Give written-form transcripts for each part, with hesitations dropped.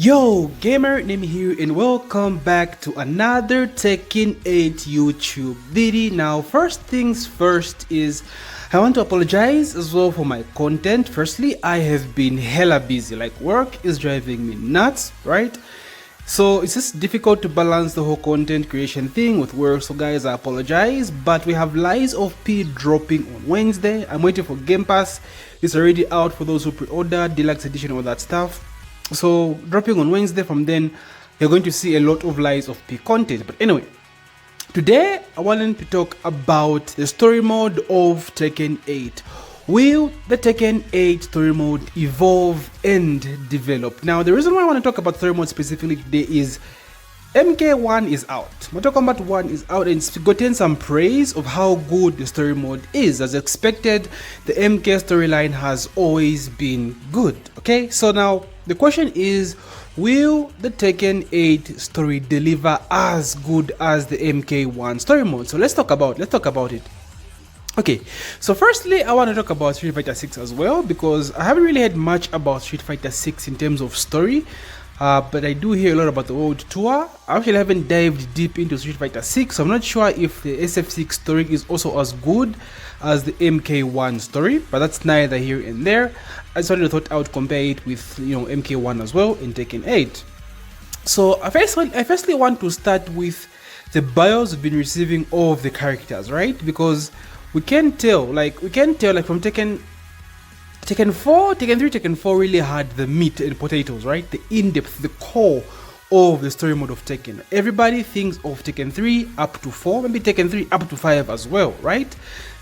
Yo, gamer, Name here and welcome back to another Tekken 8 YouTube video. Now, first things first is I want to apologize as well for my content. Firstly, I have been hella busy, like work is driving me nuts, right? So it's just difficult to balance the whole content creation thing with work. So guys, I apologize, but we have Lies of P dropping on Wednesday. I'm waiting for Game Pass. It's already out for those who pre-ordered, deluxe edition, all that stuff. So dropping on Wednesday. From then you're going to see a lot of Lies of P content. But anyway, today I wanted to talk about the story mode of Tekken 8. Will the Tekken 8 story mode evolve and develop? Now, the reason why I want to talk about story mode specifically today is MK1 is out. Mortal Kombat 1 is out and it's gotten some praise of how good the story mode is. As expected, the MK storyline has always been good. Okay, so now the question is, will the Tekken 8 story deliver as good as the MK1 story mode? So let's talk about it. Okay, so firstly, I want to talk about Street Fighter 6 as well, because I haven't really heard much about Street Fighter 6 in terms of story. But I do hear a lot about the world tour. I actually haven't dived deep into Street Fighter 6, so I'm not sure if the SF6 story is also as good as the MK1 story, but that's neither here and there. I sort of thought I would compare it with, MK1 as well in Tekken 8. So I firstly want to start with the bios we've been receiving of the characters, right? Because we can tell from Tekken 4, Tekken 3, Tekken 4 really had the meat and potatoes, right? The in-depth, the core of the story mode of Tekken. Everybody thinks of Tekken 3 up to 4, maybe Tekken 3 up to 5 as well, right?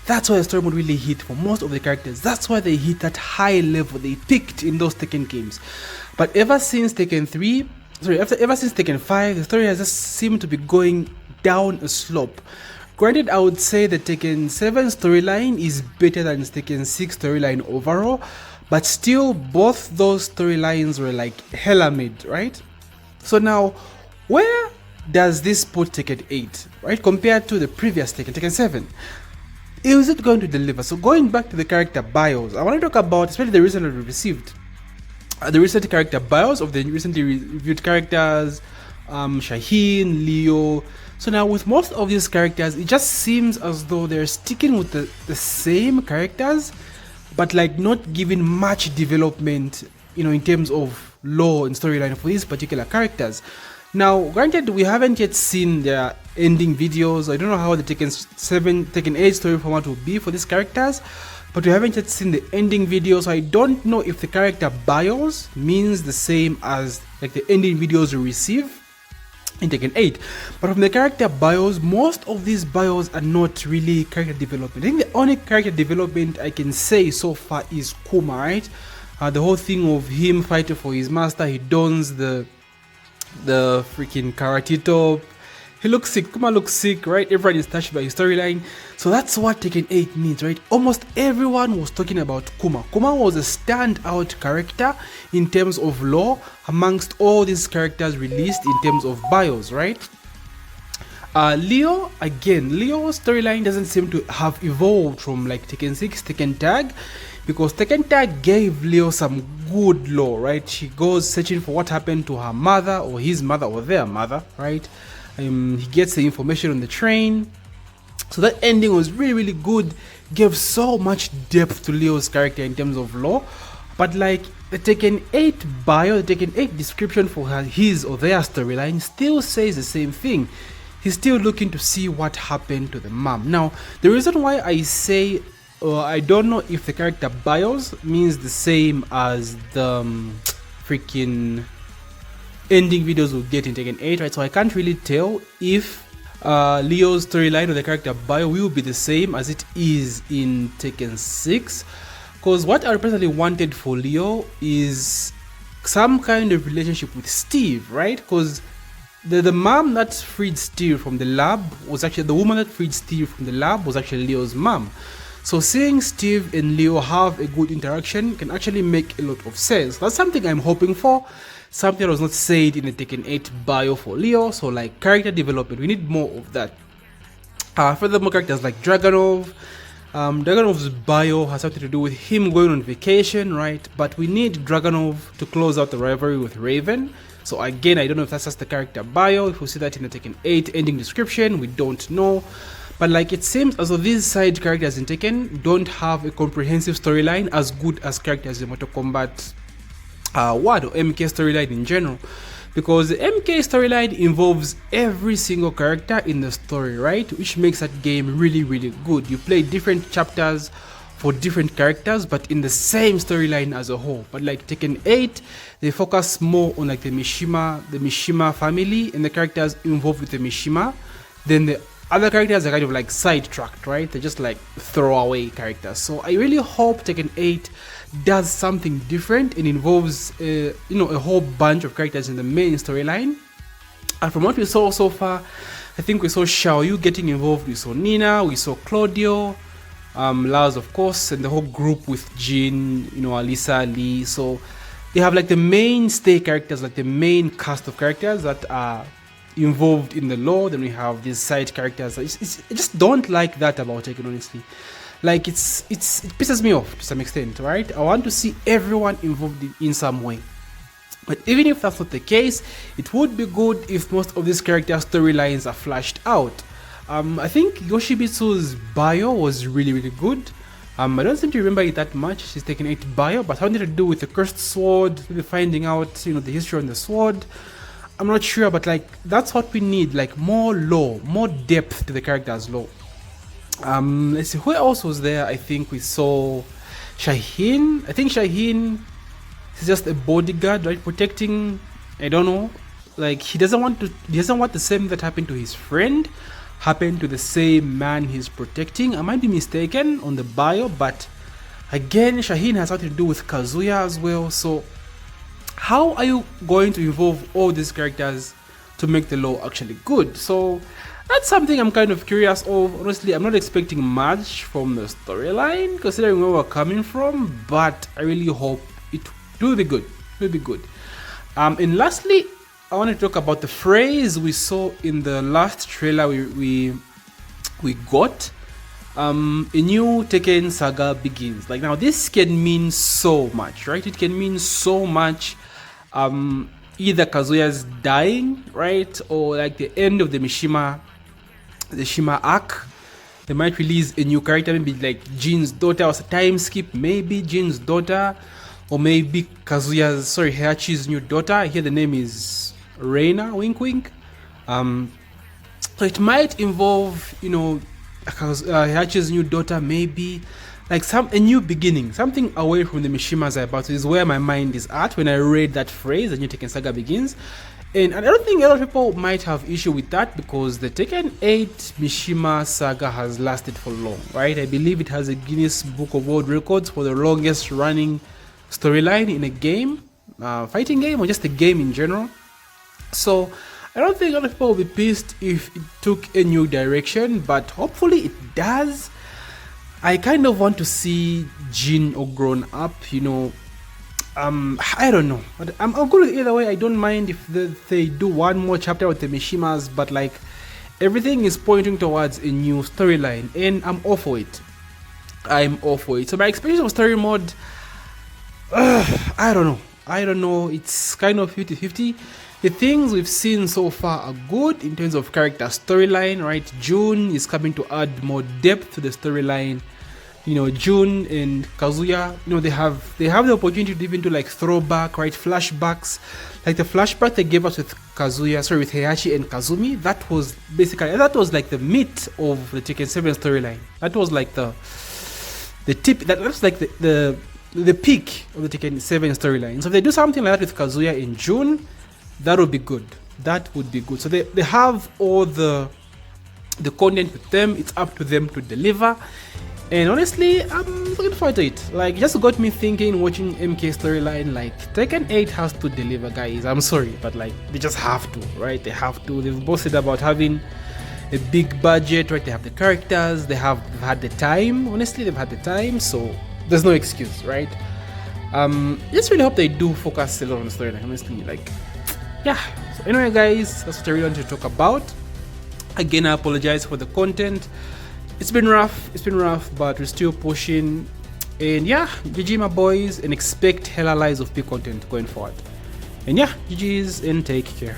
That's why the story mode really hit for most of the characters. That's why they hit that high level they picked in those Tekken games. But ever since Tekken 5, the story has just seemed to be going down a slope. Granted, I would say the Tekken 7 storyline is better than Tekken 6 storyline overall, but still both those storylines were like hella mid, right? So now, where does this put Tekken 8, right, compared to the previous Tekken 7? Is it going to deliver? So going back to the character bios, I want to talk about especially the recently received, the recent character bios of the recently reviewed characters, Shaheen, Leo. So now with most of these characters, it just seems as though they're sticking with the same characters, but like not giving much development, in terms of lore and storyline for these particular characters. Now, granted, we haven't yet seen their ending videos. I don't know how the Tekken 8 story format will be for these characters, but we haven't yet seen the ending video, so I don't know if the character bios means the same as like the ending videos we receive in Tekken 8. But from the character bios, most of these bios are not really character development. I think the only character development I can say so far is Kuma, right? The whole thing of him fighting for his master, he dons the freaking karate top. He looks sick. Kuma looks sick, right? Everyone is touched by his storyline. So that's what Tekken 8 means, right? Almost everyone was talking about Kuma. Kuma was a standout character in terms of lore amongst all these characters released in terms of bios, right? Leo's storyline doesn't seem to have evolved from like Tekken 6, Tekken Tag, because Tekken Tag gave Leo some good lore, right? She goes searching for what happened to her mother or his mother or their mother, right? He gets the information on the train. So that ending was really, really good. Gave so much depth to Leo's character in terms of lore. But like the Tekken 8 bio, the Tekken 8 description for his or their storyline still says the same thing. He's still looking to see what happened to the mom. Now, the reason why I say I don't know if the character bios means the same as the freaking ending videos we'll get in Tekken 8, right? So I can't really tell if Leo's storyline or the character bio will be the same as it is in Tekken 6, because what I personally wanted for Leo is some kind of relationship with Steve, right? Because the mom that freed Steve from the lab was actually the woman that freed Steve from the lab was actually Leo's mom. So seeing Steve and Leo have a good interaction can actually make a lot of sense. That's something I'm hoping for. Something that was not said in the Tekken 8 bio for Leo. So like character development, we need more of that. Furthermore, characters like Dragonov, Dragonov's bio has something to do with him going on vacation, right? But we need Dragonov to close out the rivalry with Raven. So again, I don't know if that's just the character bio. If we see that in the Tekken 8 ending description, we don't know. But like, it seems as though these side characters in Tekken don't have a comprehensive storyline as good as characters in Mortal Kombat 1 or MK storyline in general. Because the MK storyline involves every single character in the story, right? Which makes that game really, really good. You play different chapters for different characters, but in the same storyline as a whole. But like Tekken 8, they focus more on like the Mishima family and the characters involved with the Mishima. Then the other characters are kind of like sidetracked, right? They're just like throwaway characters. So I really hope Tekken 8 does something different and involves a whole bunch of characters in the main storyline. And from what we saw so far, I think we saw Xiaoyu getting involved, we saw Nina, we saw Claudio, Lars of course, and the whole group with Jin, Alisa, Lee. So they have like the mainstay characters, like the main cast of characters that are involved in the lore. Then we have these side characters. I just don't like that about Tekken, honestly. Like, it pisses me off to some extent, right? I want to see everyone involved in some way. But even if that's not the case, it would be good if most of these character storylines are flashed out. I think Yoshibitsu's bio was really, really good. I don't seem to remember it that much. She's taken 8 bio, but something to do with the cursed sword, maybe finding out, the history on the sword. I'm not sure, but like, that's what we need, like more lore, more depth to the character's lore. Let's see, who else was there? I think we saw Shaheen. I think Shaheen is just a bodyguard, right? Protecting, I don't know. Like, he doesn't want the same that happened to his friend happen to the same man he's protecting. I might be mistaken on the bio, but again, Shaheen has something to do with Kazuya as well. So how are you going to involve all these characters to make the lore actually good? So that's something I'm kind of curious of. Honestly, I'm not expecting much from the storyline, considering where we're coming from, but I really hope it will be good. It will be good. And lastly, I want to talk about the phrase we saw in the last trailer we got. A new Tekken Saga begins. Like, now this can mean so much, right? It can mean so much. Either Kazuya's dying, right, or like the end of the Shima arc. They might release a new character, maybe like Jin's daughter, or a time skip, maybe Jin's daughter, or maybe Heihachi's new daughter. I hear the name is Reina, wink wink. So it might involve, Heihachi's new daughter, maybe like a new beginning, something away from the Mishimas about. So is where my mind is at when I read that phrase, the new Tekken Saga begins. And I don't think a lot of people might have issue with that, because the Tekken 8 Mishima saga has lasted for long, right? I believe it has a Guinness Book of World Records for the longest running storyline in a game, fighting game, or just a game in general. So I don't think a lot of people will be pissed if it took a new direction, but hopefully it does. I kind of want to see Jin all grown up, I don't know, but I'm good with either way. I don't mind if they do one more chapter with the Mishimas, but like, everything is pointing towards a new storyline, and I'm all for it. So my expectation of story mode, I don't know. It's kind of 50-50. The things we've seen so far are good in terms of character storyline, right? Jun is coming to add more depth to the storyline. Jun and Kazuya, they have the opportunity to even do like throwback, right? Flashbacks, like the flashback they gave us with with Heihachi and Kazumi. That was like the meat of the Tekken 7 storyline. That was like the tip. That's like the peak of the Tekken 7 storyline. So if they do something like that with Kazuya in June, that would be good. So they have all the content with them. It's up to them to deliver. And honestly, I'm looking forward to it. Like, it just got me thinking, watching MK storyline, like, Tekken 8 has to deliver, guys. I'm sorry, but like, they just have to, right? They have to. They've boasted about having a big budget, right? They have the characters, they've had the time. Honestly, they've had the time, so there's no excuse, right? Just really hope they do focus a lot on the storyline, honestly. Like, yeah. So anyway, guys, that's what I really wanted to talk about. Again, I apologize for the content. it's been rough, but we're still pushing. And yeah, GG my boys, and expect hella lies of P content going forward. And yeah, GG's and take care.